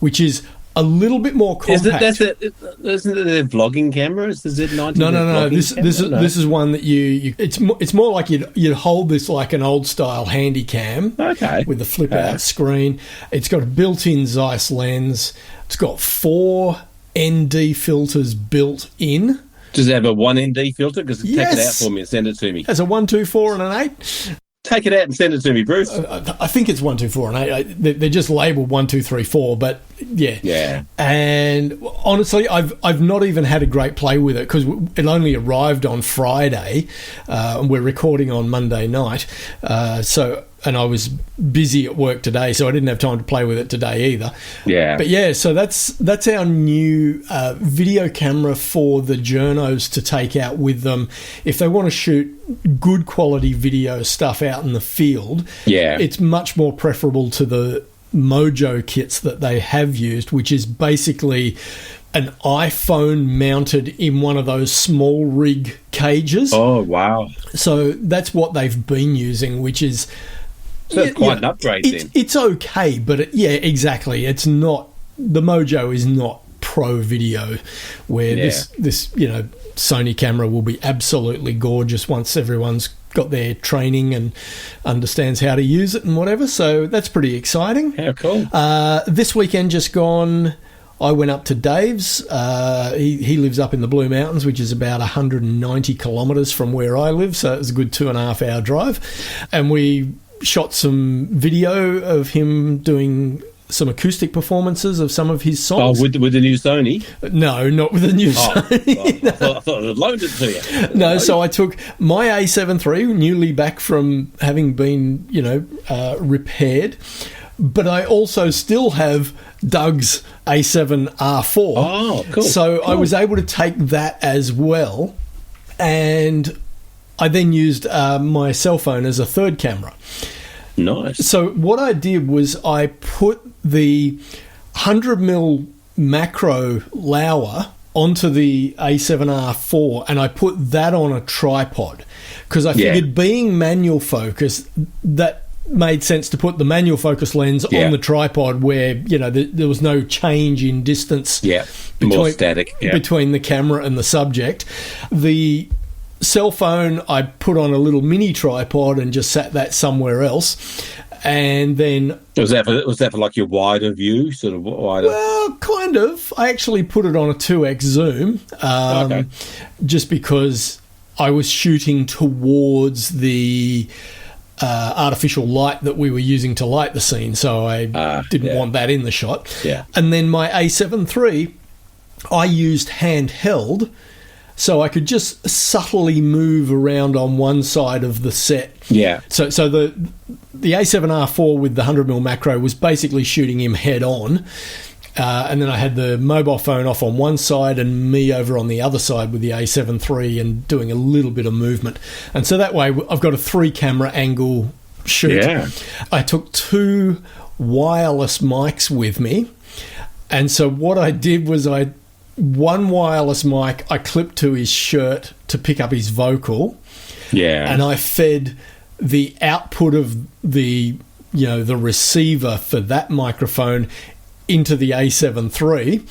which is a little bit more compact. Isn't it a vlogging camera? It's the Z90. No. This is one that it's more like you'd hold this like an old style handy cam. Okay. With a flip out screen. It's got a built-in Zeiss lens. It's got 4 ND filters built in. Does it have a 1 ND filter? Because take it out for me and send it to me. It has a 1, 2, 4 and an 8. Take it out and send it to me, Bruce. I think it's 1, 2, 4 and 8. They're just labelled 1, 2, 3, 4, but yeah. Yeah. And honestly, I've not even had a great play with it because it only arrived on Friday, and we're recording on Monday night. And I was busy at work today, so I didn't have time to play with it today either. Yeah. But yeah, so that's our new video camera for the journos to take out with them if they want to shoot good quality video stuff out in the field. Yeah. It's much more preferable to the Mojo kits that they have used, which is basically an iPhone mounted in one of those small rig cages. Oh, wow. So that's what they've been using, which is... So that's quite an upgrade then. It's okay, but exactly. It's not... The Mojo is not pro video, where this Sony camera will be absolutely gorgeous once everyone's got their training and understands how to use it and whatever. So that's pretty exciting. How cool. This weekend just gone, I went up to Dave's. He lives up in the Blue Mountains, which is about 190 kilometres from where I live, so it was a good 2.5 hour drive. And we shot some video of him doing some acoustic performances of some of his songs. Oh, with the new Sony? No, not with the new Sony. I thought I'd loaned it to you. No, so I took my A7 III, newly back from having been, repaired, but I also still have Doug's A7 R4. Oh, cool. So I was able to take that as well, and I then used my cell phone as a third camera. Nice. So what I did was I put the 100mm macro Laowa onto the A7R4 and I put that on a tripod because I figured being manual focus, that made sense to put the manual focus lens on the tripod where, there was no change in distance more static between the camera and the subject. The cell phone I put on a little mini tripod and just sat that somewhere else, and then was that for like your wider view, sort of wider? Well, kind of. I actually put it on a 2x zoom, just because I was shooting towards the artificial light that we were using to light the scene, so I didn't want that in the shot. Yeah. And then my A7 III, I used handheld, so I could just subtly move around on one side of the set. Yeah. So the A7R4 with the 100mm macro was basically shooting him head on. And then I had the mobile phone off on one side and me over on the other side with the A7 III and doing a little bit of movement. And so that way I've got a 3-camera angle shoot. Yeah. I took 2 wireless mics with me. And so what I did was one wireless mic I clipped to his shirt to pick up his vocal. Yeah. And I fed the output of the receiver for that microphone into the A7 III.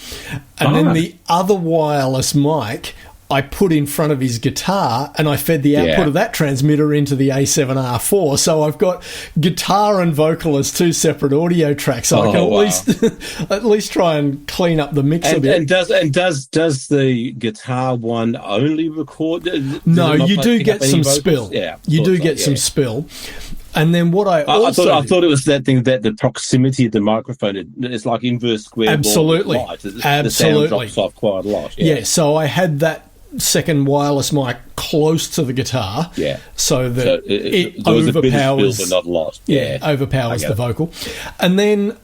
And then the other wireless mic I put in front of his guitar and I fed the output of that transmitter into the A7R4. So I've got guitar and vocal as 2 separate audio tracks. So I can at least try and clean up the mix a bit. And does the guitar one only record? No, you do get some spill. Yeah, you do get some spill. And then what I thought it was that thing that the proximity of the microphone, it's like inverse square. Absolutely. Light. The sound drops off quite a lot. Yeah, so I had that second wireless mic close to the guitar, so that it overpowers, but not a lot. Overpowers the vocal. And then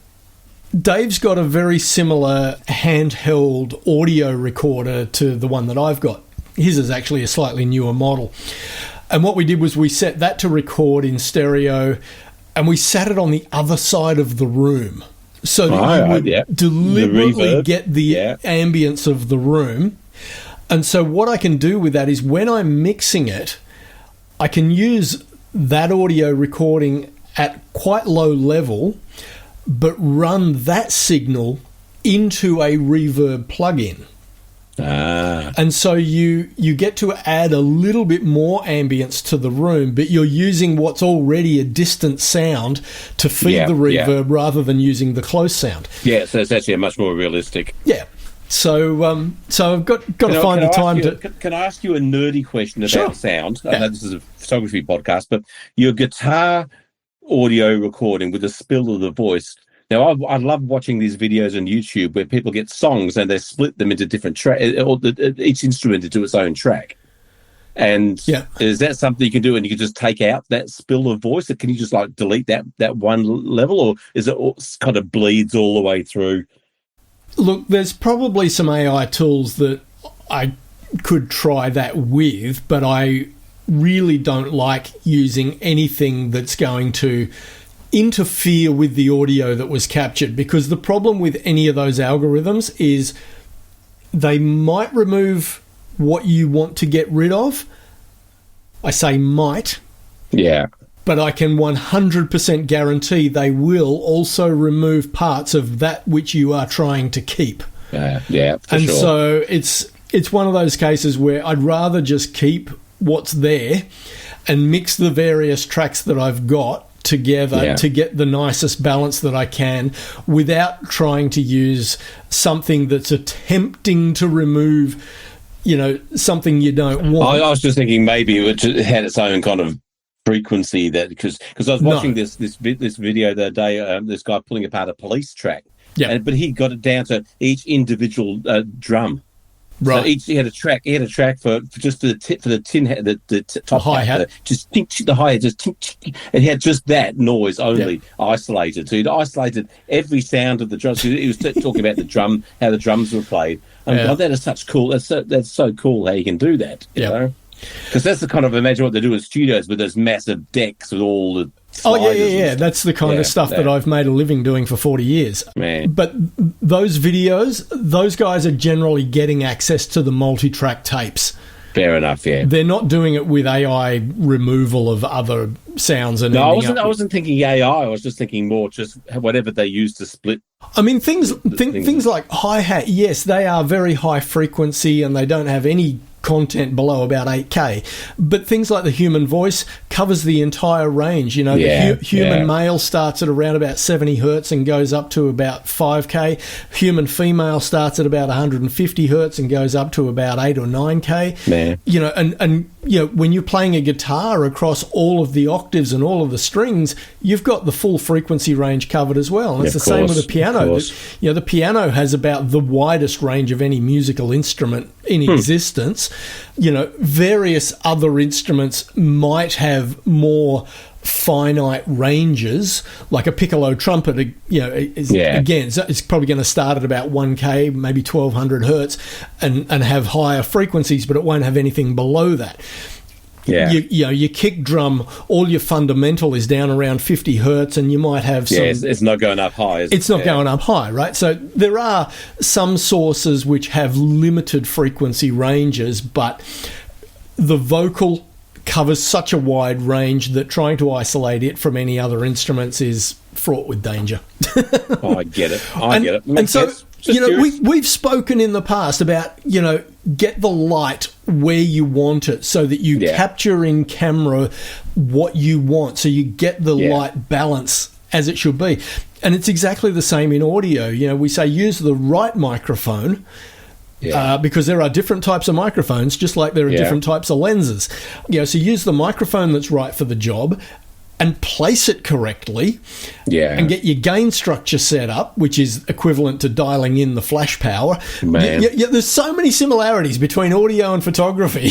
Dave's got a very similar handheld audio recorder to the one that I've got. His is actually a slightly newer model. And what we did was we set that to record in stereo, and we sat it on the other side of the room so that you would deliberately get the ambience of the room. And so what I can do with that is when I'm mixing it, I can use that audio recording at quite low level, but run that signal into a reverb plugin. And so you get to add a little bit more ambience to the room, but you're using what's already a distant sound to feed the reverb rather than using the close sound. Yeah, so it's actually a much more realistic. Yeah. So I've got to find the time to... Can I ask you a nerdy question about sound? Yeah. I know this is a photography podcast, but your guitar audio recording with the spill of the voice... Now, I love watching these videos on YouTube where people get songs and they split them into different tracks, or each instrument into its own track. And is that something you can do, and you can just take out that spill of voice? Or can you just delete that one level, or is it kind of bleeds all the way through? Look, there's probably some AI tools that I could try that with, but I really don't like using anything that's going to interfere with the audio that was captured, because the problem with any of those algorithms is they might remove what you want to get rid of. I say might. Yeah. But I can 100% guarantee they will also remove parts of that which you are trying to keep. Yeah, for and sure. So it's one of those cases where I'd rather just keep what's there and mix the various tracks that I've got together to get the nicest balance that I can without trying to use something that's attempting to remove, something you don't want. I was just thinking maybe it had its own kind of frequency, that because I was watching this video the other day, this guy pulling apart a police track. Yeah, but he got it down to each individual drum. Right. So he had a track for just the top hi-hat. Just tink, the hi-hat, just tink, tink, and he had just that noise only isolated. So he'd isolated every sound of the drums. He was talking about the drum, how the drums were played. God, that is such cool. That's so cool how you can do that. You know? Because that's the kind of, imagine what they do in studios with those massive decks with all the yeah. That's the kind of stuff that I've made a living doing for 40 years. Man. But those videos, those guys are generally getting access to the multi-track tapes. Fair enough, yeah. They're not doing it with AI removal of other sounds. And I wasn't thinking AI. I was just thinking more just whatever they use to split. I mean, things like hi-hat, yes, they are very high frequency and they don't have any content below about 8K, but things like the human voice covers the entire range. The human male starts at around about 70 hertz and goes up to about 5K. Human female starts at about 150 hertz and goes up to about 8 or 9K. Man. And when you're playing a guitar across all of the octaves and all of the strings, you've got the full frequency range covered as well. And it's the same with the piano. The piano has about the widest range of any musical instrument in existence. Various other instruments might have more finite ranges, like a piccolo trumpet, again, so it's probably going to start at about 1K, maybe 1200 hertz, and have higher frequencies, but it won't have anything below that. Yeah. Your kick drum, all your fundamental is down around 50 hertz, and you might have some... it's not going up high. It's not going up high, right? So there are some sources which have limited frequency ranges, but the vocal covers such a wide range that trying to isolate it from any other instruments is fraught with danger. I get it. I get it. And so, we've spoken in the past about, get the light where you want it so that you capture in camera what you want, so you get the light balance as it should be. And it's exactly the same in audio. We say use the right microphone, because there are different types of microphones, just like there are different types of lenses. So use the microphone that's right for the job and place it correctly, and get your gain structure set up, which is equivalent to dialing in the flash power. Man. There's so many similarities between audio and photography.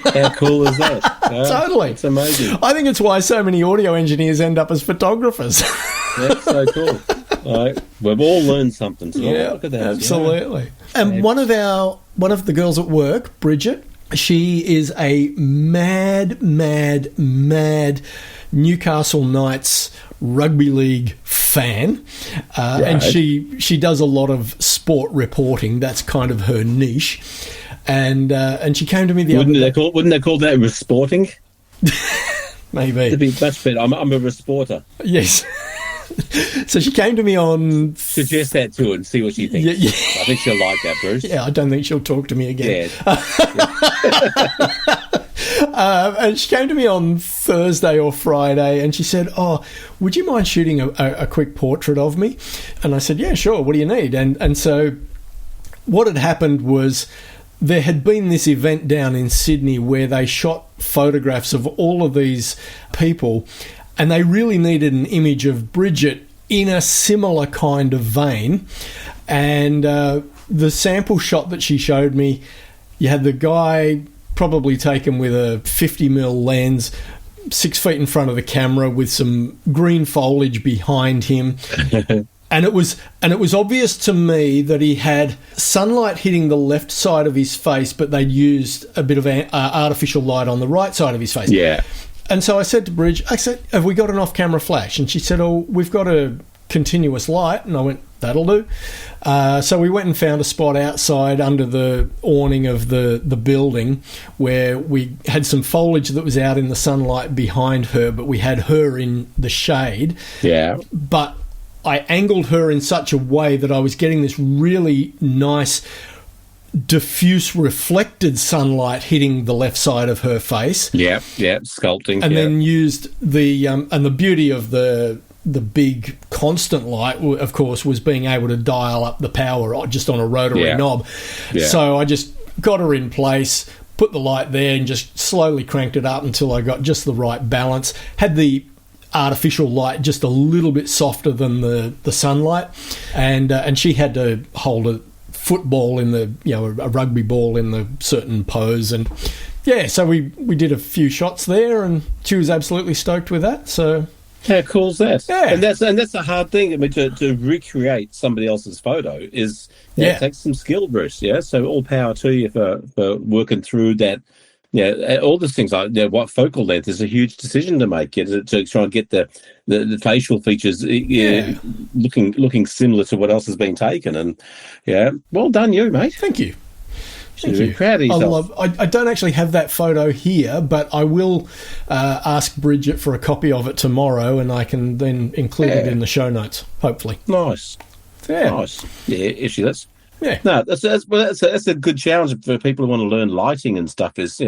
How cool is that? Totally. It's amazing. I think it's why so many audio engineers end up as photographers. That's so cool. We've all learned something. So look at that. Absolutely. And one of the girls at work, Bridget, she is a mad Newcastle Knights rugby league fan, and she does a lot of sport reporting. That's kind of her niche. And she came to me the other day. Wouldn't they call that resporting? Maybe. It'd be much better. I'm a resporter. Yes. So she came to me on... Suggest that to her and see what she thinks. Yeah. I think she'll like that, Bruce. Yeah, I don't think she'll talk to me again. And she came to me on Thursday or Friday and she said, would you mind shooting a quick portrait of me? And I said, yeah, sure. What do you need? And so what had happened was there had been this event down in Sydney where they shot photographs of all of these people, and they really needed an image of Bridget in a similar kind of vein. And the sample shot that she showed me, you had the guy probably taken with a 50mm lens, 6 feet in front of the camera with some green foliage behind him. And it was obvious to me that he had sunlight hitting the left side of his face, but they'd used a bit of artificial light on the right side of his face. Yeah. And so I said to Bridge, have we got an off-camera flash? And she said, oh, we've got a continuous light. And I went, that'll do. So we went and found a spot outside under the awning of the building where we had some foliage that was out in the sunlight behind her, but we had her in the shade. Yeah. But I angled her in such a way that I was getting this really nice diffuse reflected sunlight hitting the left side of her face. Yeah, sculpting. And then used the and the beauty of the big constant light, of course, was being able to dial up the power just on a rotary knob. Yeah. So I just got her in place, put the light there, and just slowly cranked it up until I got just the right balance. Had the artificial light just a little bit softer than the sunlight, and she had to hold a football in the, a rugby ball in the certain pose, and so we did a few shots there, and she was absolutely stoked with that. So how cool is that? Yeah. And that's a hard thing. I mean, to recreate somebody else's photo is it takes some skill, Bruce. Yeah, so all power to you for working through that. Yeah, all these things like what focal length is a huge decision to make. To try and get the facial features looking similar to what else has been taken. And well done, you mate. Thank you. Thank you. Proud of yourself. I don't actually have that photo here, but I will ask Bridget for a copy of it tomorrow, and I can then include it in the show notes. Hopefully. Nice. Yeah. Nice. Yeah. Actually, that's. Yeah. No, that's a good challenge for people who want to learn lighting and stuff. Is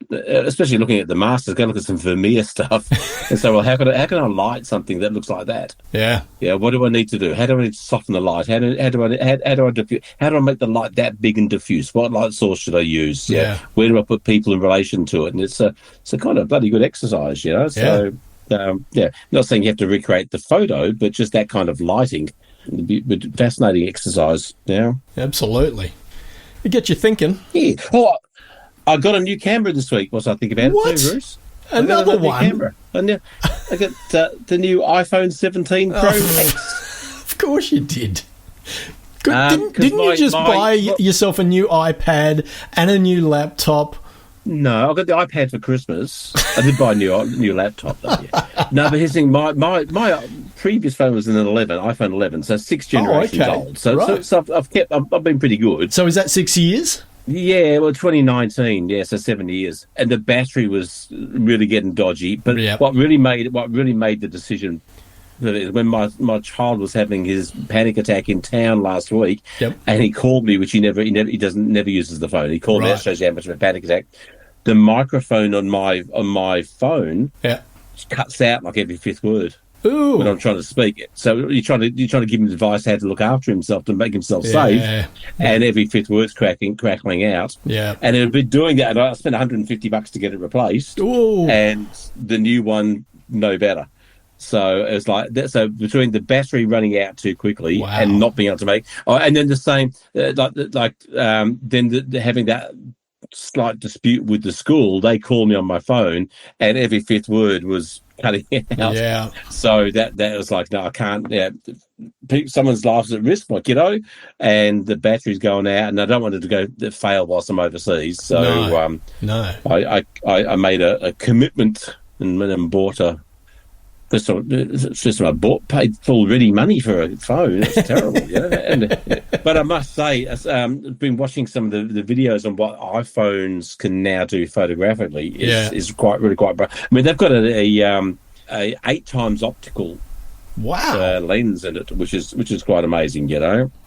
especially looking at the masters, go look at some Vermeer stuff, and say, well, how can I light something that looks like that? Yeah. Yeah. What do I need to do? How do I need to soften the light? How do I diffuse? How do I make the light that big and diffuse? What light source should I use? Yeah. Where do I put people in relation to it? And it's a kind of bloody good exercise, So not saying you have to recreate the photo, but just that kind of lighting. It'd be a fascinating exercise. Yeah, absolutely. It gets you thinking. Yeah. Oh, I got a new camera this week. What I think about what? It too, Bruce? Another one. Camera. I got the new iPhone 17 Pro Max. Of course you did. Didn't you just buy yourself a new iPad and a new laptop? No, I got the iPad for Christmas. I did buy a new laptop though. Yeah. No, but here's the thing: my previous phone was an iPhone 11, so 6 generations old. So I've been pretty good. So is that 6 years? Yeah, well, 2019. Yeah, so 7 years, and the battery was really getting dodgy. But what really made the decision. When my child was having his panic attack in town last week, and he called me, which he never uses the phone. He called me. That shows you how much of a panic attack. The microphone on my phone cuts out like every fifth word. Ooh. When I'm trying to speak it. So you're trying to give him advice how to look after himself to make himself safe, and every fifth word's crackling out. Yeah, and it had been doing that, and I spent $150 to get it replaced. Ooh. And the new one no better. So it was like that. So between the battery running out too quickly and not being able to make, and then the same, having that slight dispute with the school, they called me on my phone, and every fifth word was cutting out. Yeah. So that was like, no, I can't. Yeah, someone's life's at risk, my kiddo, and the battery's going out, and I don't want it to fail whilst I'm overseas. So I made a commitment and bought a. First time I paid full ready money for a phone. It's terrible, But I must say, I've been watching some of the videos on what iPhones can now do photographically. Is really quite bright. I mean, they've got a 8 times optical lens in it, which is quite amazing,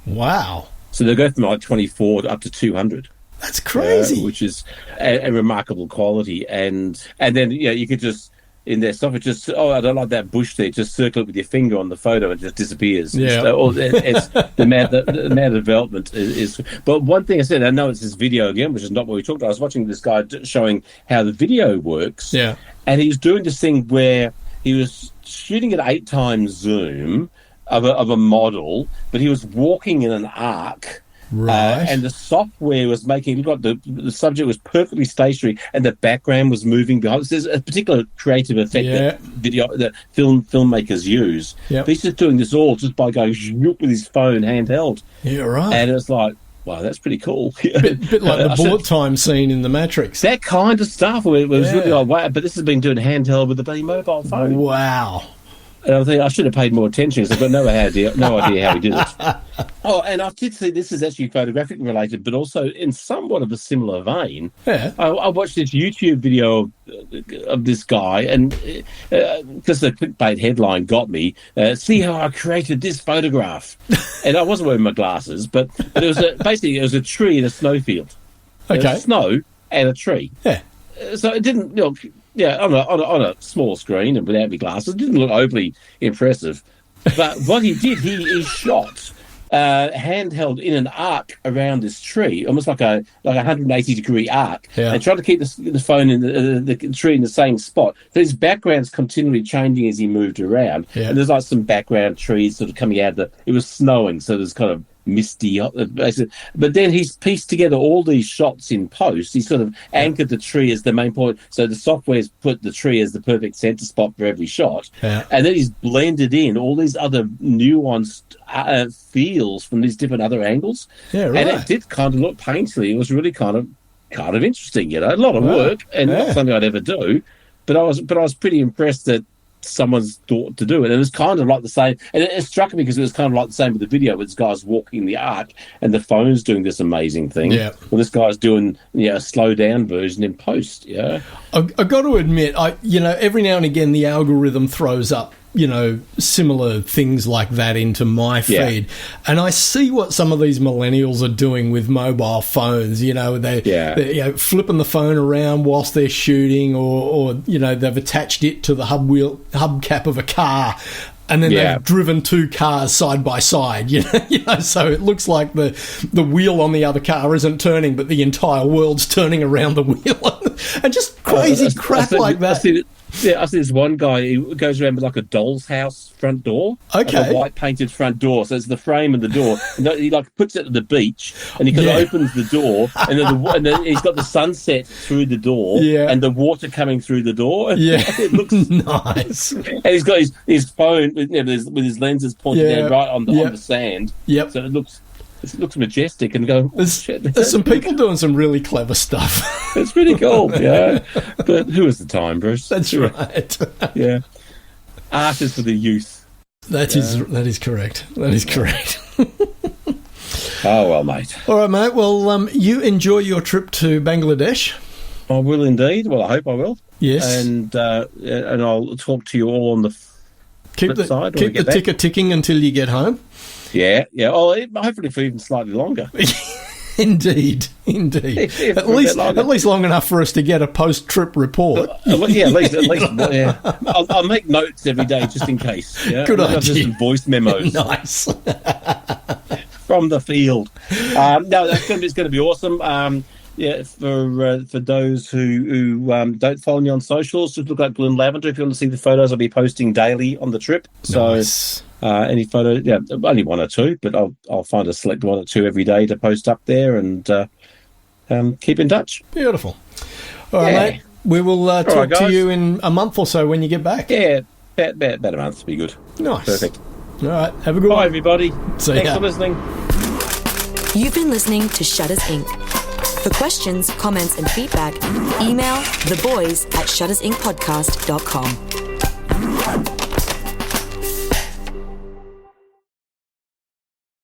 Wow. So they go from like 24 up to 200. That's crazy. Which is a remarkable quality, and then you could just. In their stuff, it just I don't like that bush there. Just circle it with your finger on the photo, and it just disappears. Yeah, it's the amount of development is. But one thing I said, I know it's this video again, which is not what we talked about. I was watching this guy showing how the video works. Yeah, and he was doing this thing where he was shooting at 8 times zoom of a model, but he was walking in an arc. Right. And the software was making it look like the subject was perfectly stationary and the background was moving behind. So there's a particular creative effect that filmmakers use. Yep. But he's just doing this all just by going with his phone handheld. Yeah, right. And it's like, wow, that's pretty cool. Bit like the bullet time scene in The Matrix. That kind of stuff. It was really like, wow, but this has been doing handheld with the bloody mobile phone. Wow. And I think I should have paid more attention because I've got no idea how he did it. Oh, and I did see this is actually photographic related, but also in somewhat of a similar vein. Yeah. I watched this YouTube video of this guy, and because the clickbait headline got me, see how I created this photograph. And I wasn't wearing my glasses, but it was basically it was a tree in a snowfield. Okay. Snow and a tree. Yeah. So it didn't, on a small screen and without my glasses, it didn't look overly impressive. But what he did, he shot handheld in an arc around this tree, almost like a 180-degree arc, and tried to keep the phone in the tree in the same spot. So his background's continually changing as he moved around, and there's like some background trees sort of coming out. It was snowing, so there's kind of misty, but then he's pieced together all these shots in post. He sort of anchored the tree as the main point, so the software's put the tree as the perfect center spot for every shot, and then he's blended in all these other nuanced feels from these different other angles, and it did kind of look painterly. It was really kind of interesting, a lot of work and not something I'd ever do, but I was pretty impressed that someone's thought to do it. And it was kind of like the same, and it struck me because it was kind of like the same with the video, with this guy's walking the arc and the phone's doing this amazing thing. Well, this guy's doing a slow down version in post. I've got to admit, every now and again the algorithm throws up similar things like that into my feed, and I see what some of these millennials are doing with mobile phones. They're flipping the phone around whilst they're shooting, or they've attached it to the hubcap of a car, and then they've driven two cars side by side. So it looks like the wheel on the other car isn't turning, but the entire world's turning around the wheel, and just crazy crap like that. I see this one guy who goes around with like a doll's house front door. Like a white painted front door. So it's the frame and the door. And he like puts it at the beach, and he kind of opens the door, and then he's got the sunset through the door and the water coming through the door. It looks nice. And he's got his phone with his lenses pointed down right on the sand. So it looks majestic, and go, there's some people doing some really clever stuff. It's pretty cool, but who is the time, Bruce? That's right. Art is for the youth. That is correct. That is correct. Oh well, mate. All right, mate. Well, you enjoy your trip to Bangladesh. I will indeed. Well, I hope I will. Yes, and I'll talk to you all on the flip side. Keep the ticker ticking until you get home. Yeah. Oh, hopefully for even slightly longer. Indeed. At least long enough for us to get a post-trip report. At least. Yeah. I'll make notes every day just in case. Yeah? Good idea. Just some voice memos. Nice. From the field. No, it's going to be awesome. For those who don't follow me on socials, just look at Glynn Lavender if you want to see the photos. I'll be posting daily on the trip. Nice. So any photo, only one or two, but I'll find a select one or two every day to post up there, and keep in touch. Beautiful. All right, mate. We will talk to you in a month or so when you get back. Yeah, about a month will be good. Nice. Perfect. All right. Have a good one. Bye, everybody. Thanks for listening. You've been listening to Shutters Inc. For questions, comments, and feedback, email theboys@shuttersincpodcast.com.